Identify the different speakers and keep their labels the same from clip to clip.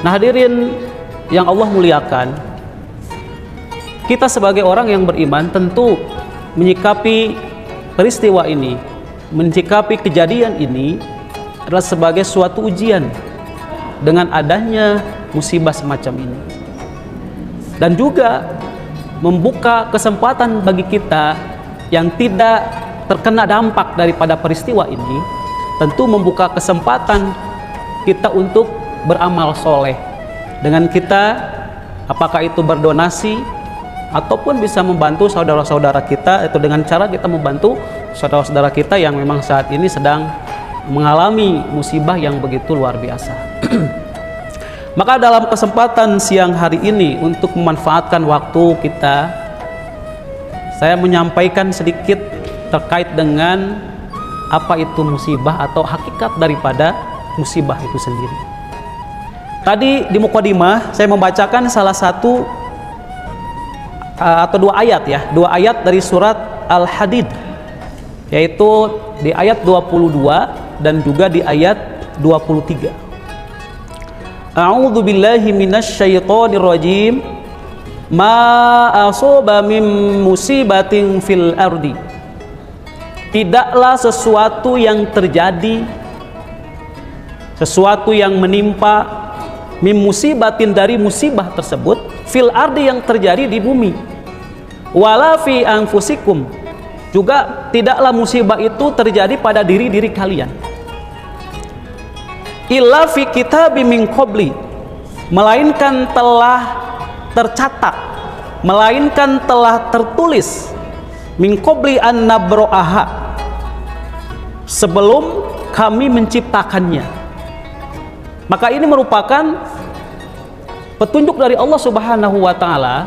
Speaker 1: Nah hadirin yang Allah muliakan, kita sebagai orang yang beriman tentu menyikapi peristiwa ini, menyikapi kejadian ini adalah sebagai suatu ujian dengan adanya musibah semacam ini, dan juga membuka kesempatan bagi kita yang tidak terkena dampak daripada peristiwa ini, tentu membuka kesempatan kita untuk beramal soleh dengan kita, apakah itu berdonasi ataupun bisa membantu saudara-saudara kita, itu dengan cara kita membantu saudara-saudara kita yang memang saat ini sedang mengalami musibah yang begitu luar biasa. Maka dalam kesempatan siang hari ini untuk memanfaatkan waktu kita, saya menyampaikan sedikit terkait dengan apa itu musibah atau hakikat daripada musibah itu sendiri. Tadi di mukadimah saya membacakan salah satu atau dua ayat dari surat Al-Hadid, yaitu di ayat 22 dan juga di ayat 23. A'udzu billahi minasyaitonir rajim. Ma asaba min musibatin fil ardi. Tidaklah sesuatu yang terjadi, sesuatu yang menimpa, min musibatin dari musibah tersebut, fil ardi yang terjadi di bumi, wala fi anfusikum, juga tidaklah musibah itu terjadi pada diri-diri kalian, illa fi kitabim min qabli, melainkan telah tercatat, melainkan telah tertulis, min qabli an nabra'aha, sebelum kami menciptakannya. Maka ini merupakan petunjuk dari Allah Subhanahu wa taala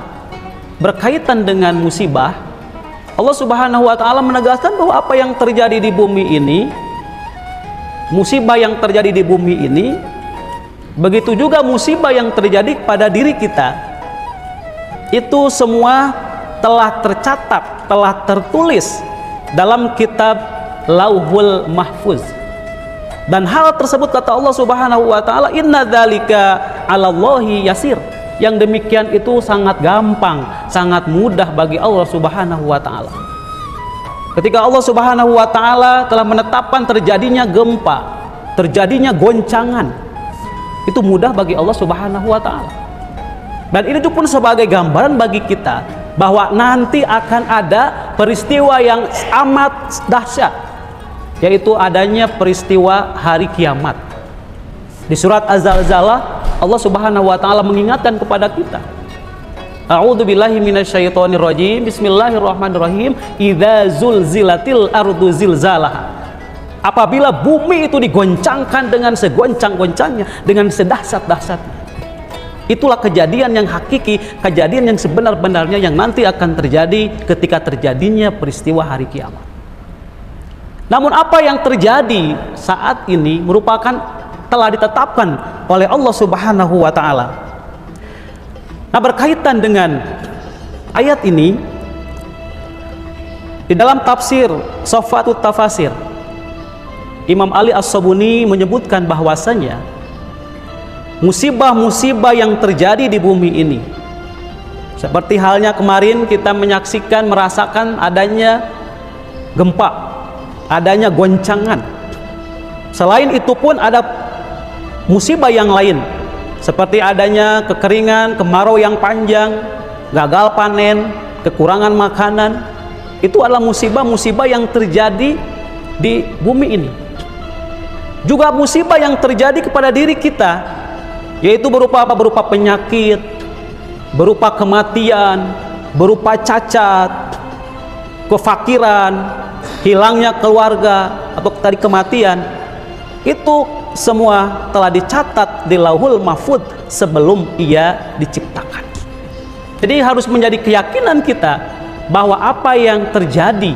Speaker 1: berkaitan dengan musibah. Allah Subhanahu wa taala menegaskan bahwa apa yang terjadi di bumi ini, musibah yang terjadi di bumi ini, begitu juga musibah yang terjadi pada diri kita, itu semua telah tercatat, telah tertulis dalam kitab Lauhul Mahfuz. Dan hal tersebut kata Allah Subhanahu wa taala, inna dzalika 'alallahi yasir. Yang demikian itu sangat gampang, sangat mudah bagi Allah Subhanahu wa taala. Ketika Allah Subhanahu wa taala telah menetapkan terjadinya gempa, terjadinya goncangan, itu mudah bagi Allah Subhanahu wa taala. Dan ini pun sebagai gambaran bagi kita bahwa nanti akan ada peristiwa yang amat dahsyat, yaitu adanya peristiwa hari kiamat. Di surat Az-Zalzalah Allah Subhanahu wa taala mengingatkan kepada kita. A'udzu billahi minasyaitonir rajim. Bismillahirrahmanirrahim. Idza zulzilatil ardu zilzalaha. Apabila bumi itu digoncangkan dengan segoncang-goncangnya, dengan sedahsyat-dahsyatnya. Itulah kejadian yang hakiki, kejadian yang sebenar-benarnya yang nanti akan terjadi ketika terjadinya peristiwa hari kiamat. Namun apa yang terjadi saat ini merupakan telah ditetapkan oleh Allah Subhanahu wa taala. Nah, berkaitan dengan ayat ini, di dalam tafsir Safatut Tafasir, Imam Ali As-Sabuni menyebutkan bahwasanya musibah-musibah yang terjadi di bumi ini, seperti halnya kemarin kita menyaksikan, merasakan adanya gempa, adanya goncangan. Selain itu pun ada musibah yang lain, seperti adanya kekeringan, kemarau yang panjang, gagal panen, kekurangan makanan. Itu adalah musibah-musibah yang terjadi di bumi ini. Juga musibah yang terjadi kepada diri kita, yaitu berupa apa? Berupa penyakit, berupa kematian, berupa cacat, kefakiran, hilangnya keluarga, atau tadi kematian. Itu semua telah dicatat di Lauhul Mahfuz sebelum ia diciptakan. Jadi harus menjadi keyakinan kita bahwa apa yang terjadi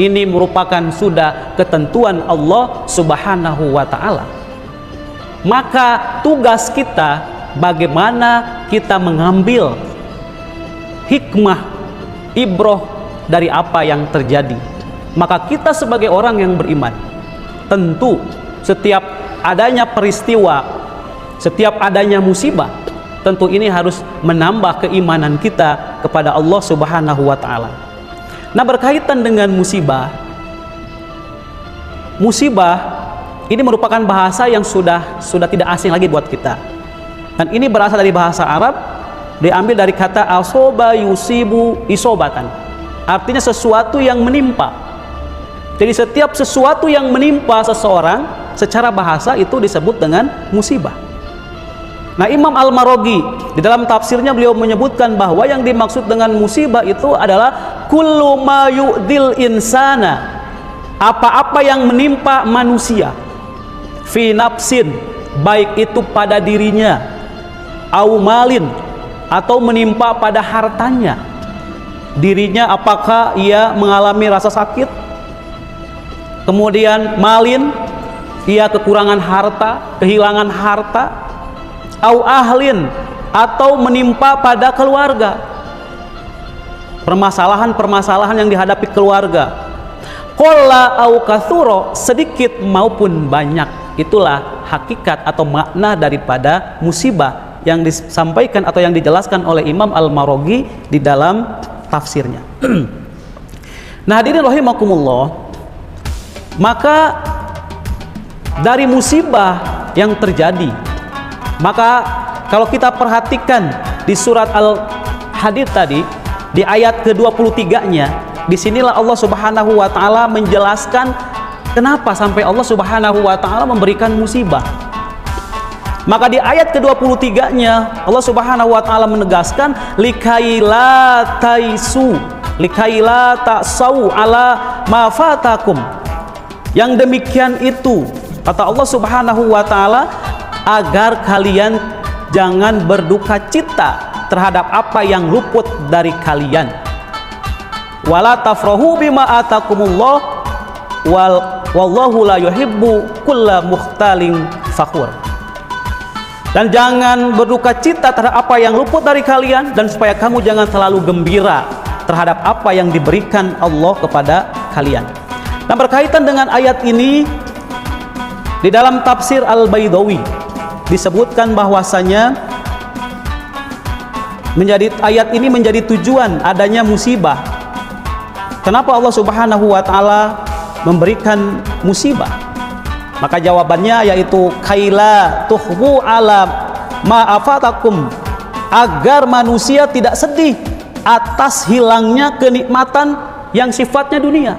Speaker 1: ini merupakan sudah ketentuan Allah Subhanahu wa taala. Maka tugas kita bagaimana kita mengambil hikmah, ibroh dari apa yang terjadi. Maka kita sebagai orang yang beriman, tentu setiap adanya peristiwa, setiap adanya musibah, tentu ini harus menambah keimanan kita kepada Allah Subhanahu wa taala. Nah, berkaitan dengan musibah ini merupakan bahasa yang sudah tidak asing lagi buat kita. Dan ini berasal dari bahasa Arab, diambil dari kata asoba yusibu isobatan. Artinya sesuatu yang menimpa. Jadi setiap sesuatu yang menimpa seseorang secara bahasa itu disebut dengan musibah. Nah, Imam Al-Maraghi di dalam tafsirnya beliau menyebutkan bahwa yang dimaksud dengan musibah itu adalah kullu ma yu'dil insana, apa-apa yang menimpa manusia, fi nafsin, baik itu pada dirinya, au malin, atau menimpa pada hartanya. Dirinya, apakah ia mengalami rasa sakit, kemudian malin, ia kekurangan harta, kehilangan harta, au ahlin, atau menimpa pada keluarga, permasalahan-permasalahan yang dihadapi keluarga, qalla au katsura, sedikit maupun banyak. Itulah hakikat atau makna daripada musibah yang disampaikan atau yang dijelaskan oleh Imam Al-Maraghi di dalam tafsirnya. Nah, hadirin rahimakumullah, maka dari musibah yang terjadi, maka kalau kita perhatikan di surat Al-Hadid tadi, di ayat ke-23-nya, disinilah Allah Subhanahu wa ta'ala menjelaskan kenapa sampai Allah Subhanahu wa ta'ala memberikan musibah. Maka di ayat ke-23-nya Allah Subhanahu wa ta'ala menegaskan likaila taisu, likaila ta'sau ala ma fatakum. Yang demikian itu, kata Allah Subhanahu wa ta'ala, agar kalian jangan berduka cita terhadap apa yang luput dari kalian. Wala tafrahu bima atakumullah wallahu la yuhibbu kulla mukhtalin fakhur. Dan jangan berduka cita terhadap apa yang luput dari kalian, dan supaya kamu jangan terlalu gembira terhadap apa yang diberikan Allah kepada kalian. Nah, berkaitan dengan ayat ini, di dalam tafsir Al-Baidawi disebutkan bahwasanya ayat ini menjadi tujuan adanya musibah. Kenapa Allah Subhanahu wa ta'ala memberikan musibah? Maka jawabannya yaitu kaila tuhbu ala ma'afatakum, agar manusia tidak sedih atas hilangnya kenikmatan yang sifatnya dunia.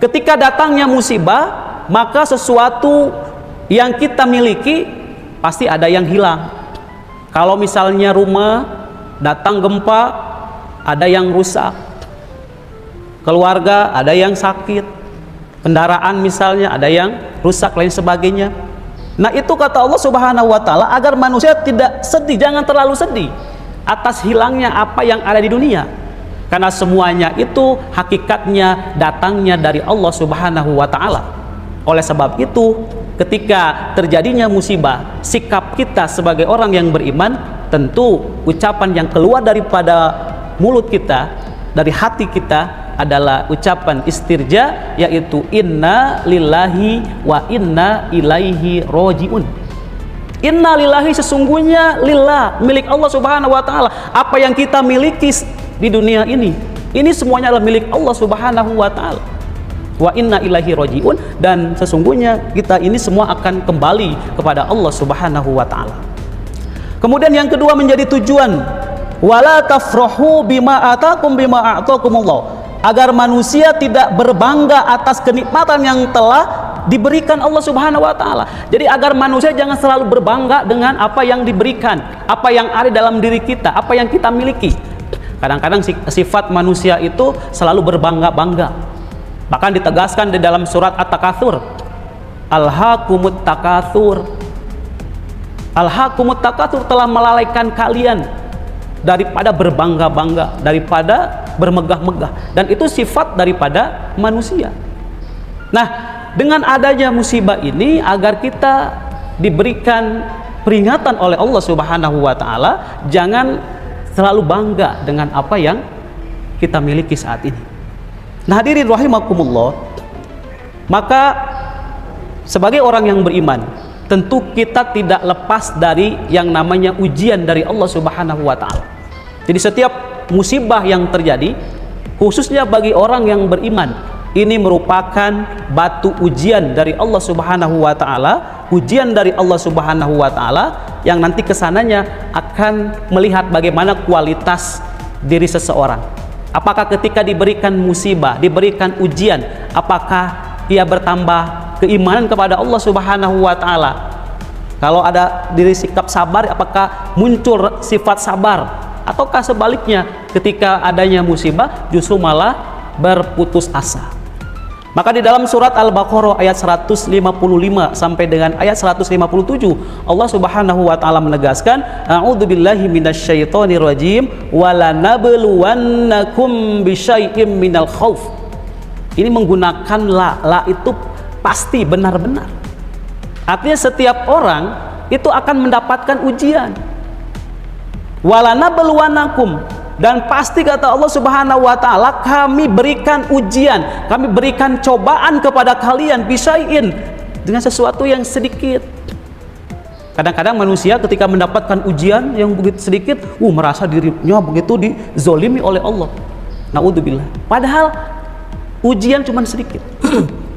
Speaker 1: Ketika datangnya musibah, maka sesuatu yang kita miliki pasti ada yang hilang. Kalau misalnya rumah datang gempa, ada yang rusak, keluarga ada yang sakit, kendaraan misalnya ada yang rusak, lain sebagainya. Nah, itu kata Allah Subhanahu wa ta'ala agar manusia tidak sedih, jangan terlalu sedih atas hilangnya apa yang ada di dunia, karena semuanya itu hakikatnya datangnya dari Allah Subhanahu wa ta'ala. Oleh sebab itu, ketika terjadinya musibah, sikap kita sebagai orang yang beriman, tentu ucapan yang keluar daripada mulut kita, dari hati kita, adalah ucapan istirja, yaitu inna lillahi wa inna ilaihi rojiun. Inna lillahi, sesungguhnya lillah, milik Allah Subhanahu wa ta'ala. Apa yang kita miliki di dunia ini semuanya adalah milik Allah Subhanahu wa ta'ala. Wa inna ilaihi rojiun, dan sesungguhnya kita ini semua akan kembali kepada Allah Subhanahu wa ta'ala. Kemudian yang kedua menjadi tujuan, wala tafrahu bima atakum bima a'takumullah, agar manusia tidak berbangga atas kenikmatan yang telah diberikan Allah Subhanahu wa ta'ala. Jadi agar manusia jangan selalu berbangga dengan apa yang diberikan, apa yang ada dalam diri kita, apa yang kita miliki. Kadang-kadang sifat manusia itu selalu berbangga-bangga. Bahkan ditegaskan di dalam surat At-Takatsur, alhaakumut takatsur, alhaakumut takatsur, telah melalaikan kalian daripada berbangga-bangga, daripada bermegah-megah, dan itu sifat daripada manusia. Nah, dengan adanya musibah ini, agar kita diberikan peringatan oleh Allah Subhanahu wa ta'ala, jangan selalu bangga dengan apa yang kita miliki saat ini. Nah, hadirin rahimakumullah, maka sebagai orang yang beriman, tentu kita tidak lepas dari yang namanya ujian dari Allah Subhanahu wa taala. Jadi setiap musibah yang terjadi, khususnya bagi orang yang beriman, ini merupakan batu ujian dari Allah Subhanahu wa taala, ujian dari Allah Subhanahu wa taala yang nanti kesananya akan melihat bagaimana kualitas diri seseorang. Apakah ketika diberikan musibah, diberikan ujian, apakah ia bertambah keimanan kepada Allah Subhanahu wa taala? Kalau ada diri sikap sabar, apakah muncul sifat sabar? Ataukah sebaliknya, ketika adanya musibah justru malah berputus asa? Maka di dalam surat Al-Baqarah ayat 155 sampai dengan ayat 157, Allah Subhanahu wa taala menegaskan, a'udzubillahi minasyaitonir rajim, walanabluwannakum bisyai'im minal khauf. Ini menggunakan la itu pasti, benar-benar. Artinya setiap orang itu akan mendapatkan ujian. Walanabluwannakum, dan pasti kata Allah Subhanahu wa taala, kami berikan ujian, kami berikan cobaan kepada kalian bisyai'in, dengan sesuatu yang sedikit. Kadang-kadang manusia ketika mendapatkan ujian yang begitu sedikit, merasa dirinya begitu dizolimi oleh Allah. Naudzubillah. Padahal ujian cuma sedikit.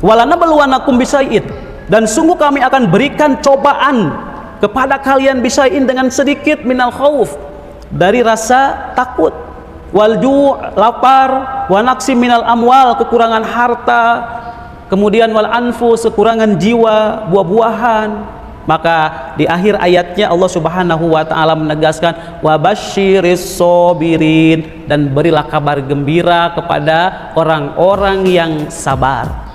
Speaker 1: Walanabluwannakum bisyai'in, dan sungguh kami akan berikan cobaan kepada kalian bisyai'in dengan sedikit minal khauf, dari rasa takut, walju, lapar, wa naqsi minal amwal, kekurangan harta, kemudian wal anfus, kekurangan jiwa, buah-buahan. Maka di akhir ayatnya Allah Subhanahu wa taala menegaskan, wa basyiris sabirin, dan berilah kabar gembira kepada orang-orang yang sabar.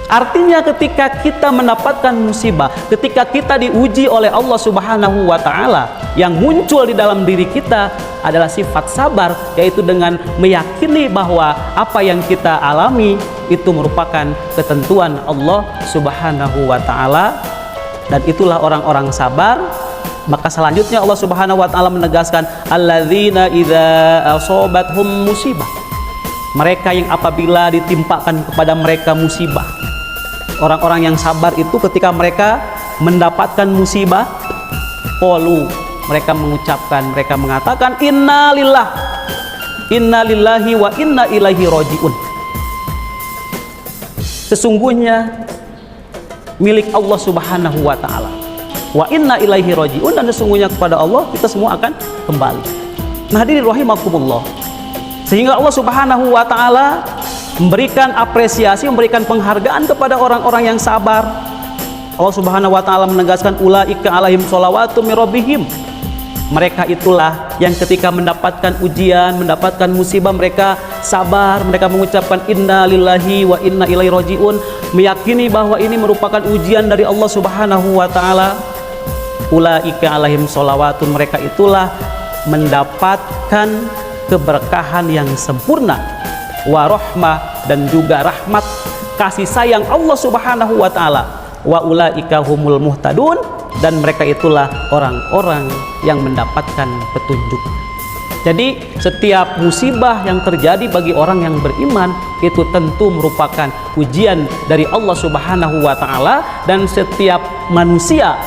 Speaker 1: Artinya ketika kita mendapatkan musibah, ketika kita diuji oleh Allah Subhanahu wa taala, yang muncul di dalam diri kita adalah sifat sabar, yaitu dengan meyakini bahwa apa yang kita alami itu merupakan ketentuan Allah Subhanahu wa taala, dan itulah orang-orang sabar. Maka selanjutnya Allah Subhanahu wa taala menegaskan, alladzina idza asobathum musibah, mereka yang apabila ditimpakan kepada mereka musibah. Orang-orang yang sabar itu ketika mereka mendapatkan musibah, qalu, mereka mengucapkan, mereka mengatakan, inna lillahi wa inna ilaihi rajiun. Sesungguhnya milik Allah Subhanahu wa taala, wa inna ilaihi rajiun, dan sesungguhnya kepada Allah kita semua akan kembali. Nah, hadirin rahimakumullah, sehingga Allah Subhanahu wa taala memberikan apresiasi, memberikan penghargaan kepada orang-orang yang sabar. Allah Subhanahu wa taala menegaskan, ulaika alaihim sholawatu mir rabbihim. Mereka itulah yang ketika mendapatkan ujian, mendapatkan musibah, mereka sabar, mereka mengucapkan inna lillahi wa inna ilaihi rajiun, meyakini bahwa ini merupakan ujian dari Allah Subhanahu wa taala. Ulaika alaihim sholawatun, mereka itulah mendapatkan keberkahan yang sempurna, warahmah, dan juga rahmat, kasih sayang Allah Subhanahu wa taala. Wa ulaika humul muhtadun, dan mereka itulah orang-orang yang mendapatkan petunjuk. Jadi setiap musibah yang terjadi bagi orang yang beriman itu tentu merupakan ujian dari Allah Subhanahu wa taala, dan setiap manusia,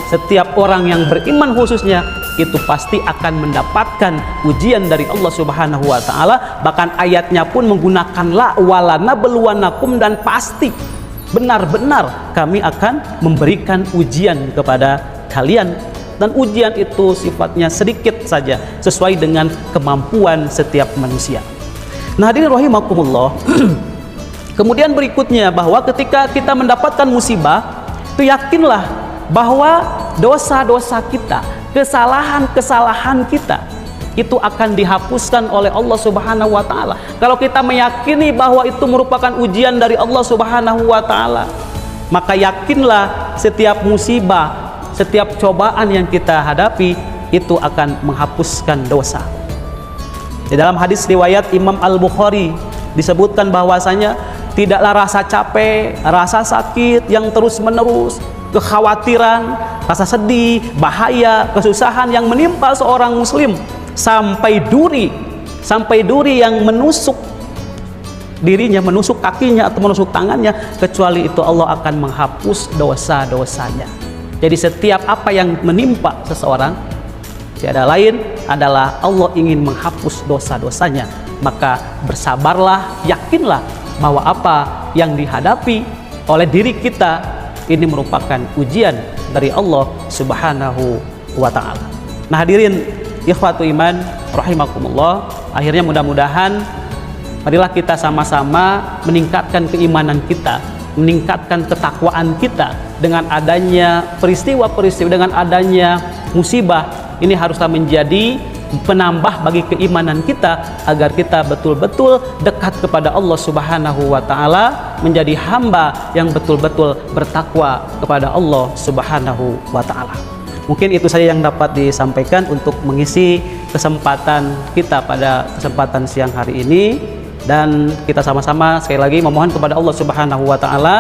Speaker 1: setiap orang yang beriman khususnya, itu pasti akan mendapatkan ujian dari Allah Subhanahu wa taala. Bahkan ayatnya pun menggunakan la, walanabluwannakum, dan pasti benar-benar kami akan memberikan ujian kepada kalian, dan ujian itu sifatnya sedikit saja sesuai dengan kemampuan setiap manusia. Nah, hadirin rahimakumullah, kemudian berikutnya bahwa ketika kita mendapatkan musibah, itu yakinlah bahwa dosa-dosa kita, kesalahan-kesalahan kita itu akan dihapuskan oleh Allah Subhanahu wa taala. Kalau kita meyakini bahwa itu merupakan ujian dari Allah Subhanahu wa taala, maka yakinlah setiap musibah, setiap cobaan yang kita hadapi itu akan menghapuskan dosa. Di dalam hadis riwayat Imam Al-Bukhari disebutkan bahwasanya tidaklah rasa capek, rasa sakit yang terus-menerus, kekhawatiran, rasa sedih, bahaya, kesusahan yang menimpa seorang muslim, sampai duri yang menusuk dirinya, menusuk kakinya atau menusuk tangannya, kecuali itu Allah akan menghapus dosa-dosanya. Jadi setiap apa yang menimpa seseorang, tiada lain adalah Allah ingin menghapus dosa-dosanya. Maka bersabarlah, yakinlah bahwa apa yang dihadapi oleh diri kita ini merupakan ujian dari Allah Subhanahu wa ta'ala. Nah hadirin ikhwatu iman rahimakumullah, akhirnya mudah-mudahan marilah kita sama-sama meningkatkan keimanan kita, meningkatkan ketakwaan kita dengan adanya peristiwa-peristiwa, dengan adanya musibah. Ini haruslah menjadi penambah bagi keimanan kita agar kita betul-betul dekat kepada Allah Subhanahu wa ta'ala, menjadi hamba yang betul-betul bertakwa kepada Allah Subhanahu wa ta'ala. Mungkin itu saja yang dapat disampaikan untuk mengisi kesempatan kita pada kesempatan siang hari ini, dan kita sama-sama sekali lagi memohon kepada Allah Subhanahu wa ta'ala,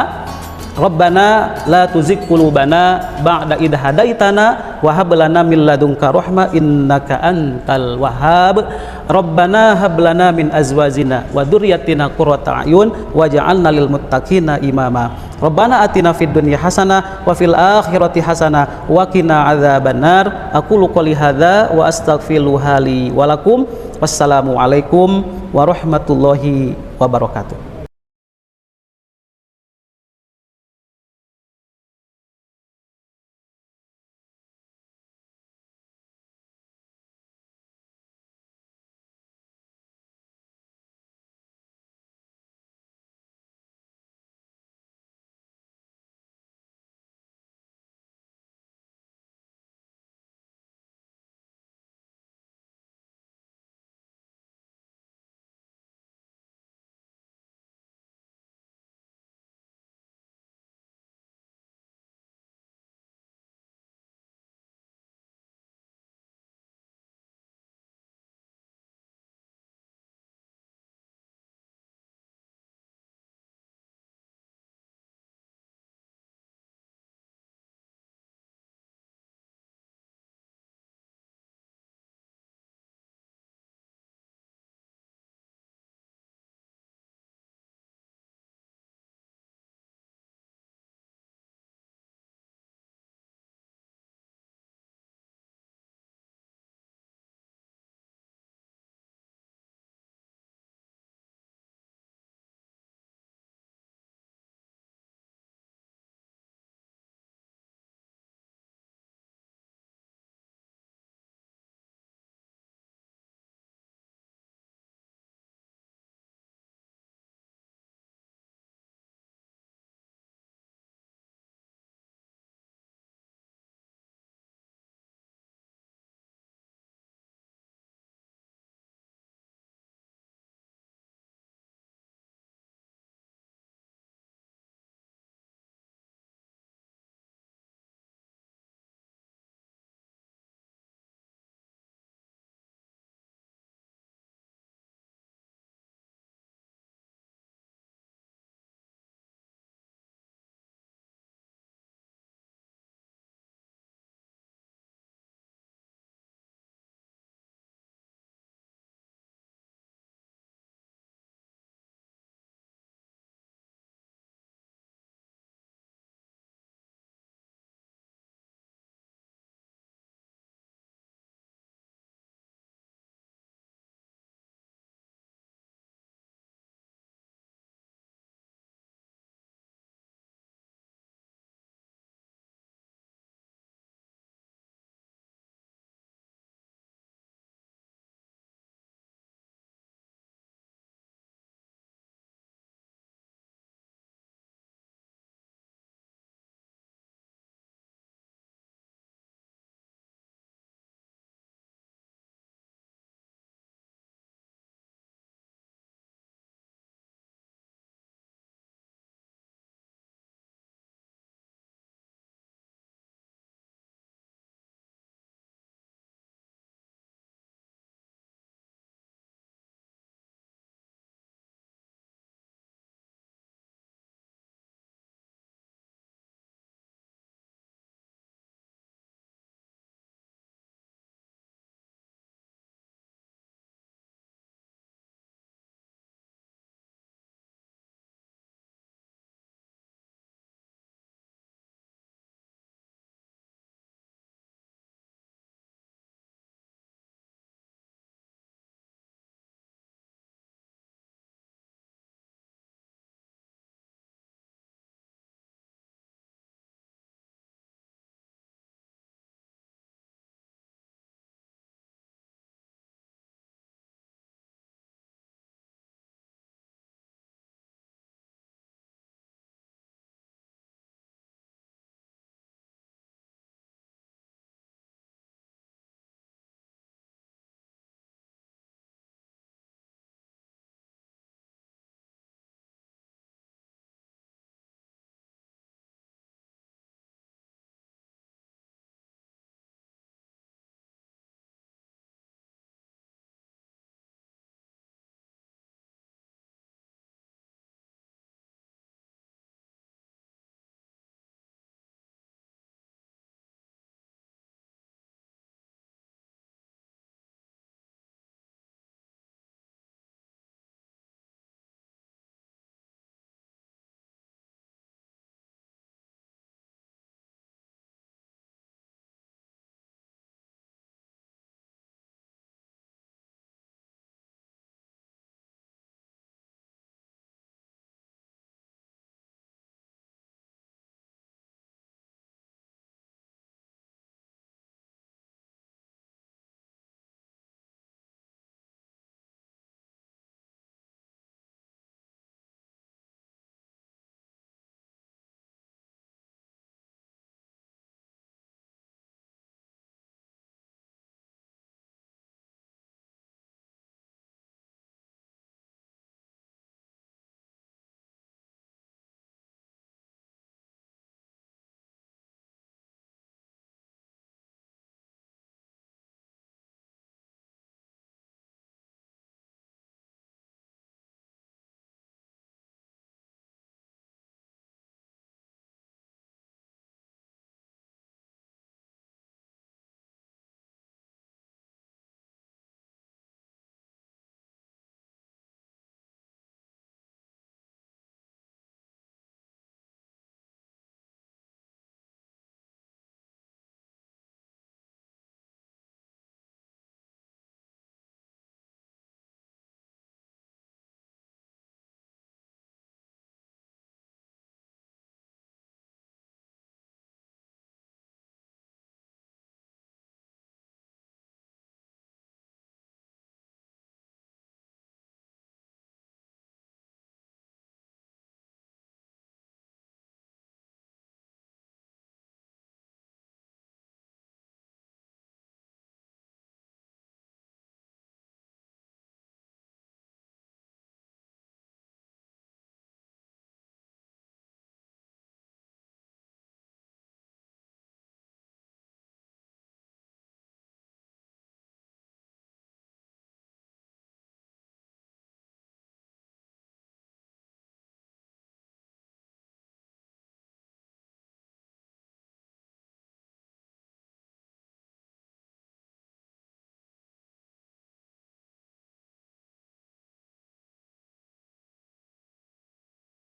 Speaker 1: Rabbana la tuzigh qulubana ba'da idh hadaitana wa hab lana min ladunka rahmah innaka antal wahhab. Rabbana hab lana min azwajina wa dzurriyyatina qurrata a'yun waj'alna lil muttaqina imama. Rabbana atina fid dunya hasanah wa fil akhirati hasanah wa qina adzabannar. Aqulu qouli hadza wa astaghfirullaha li wa lakum. Wassalamu alaikum warahmatullahi wabarakatuh.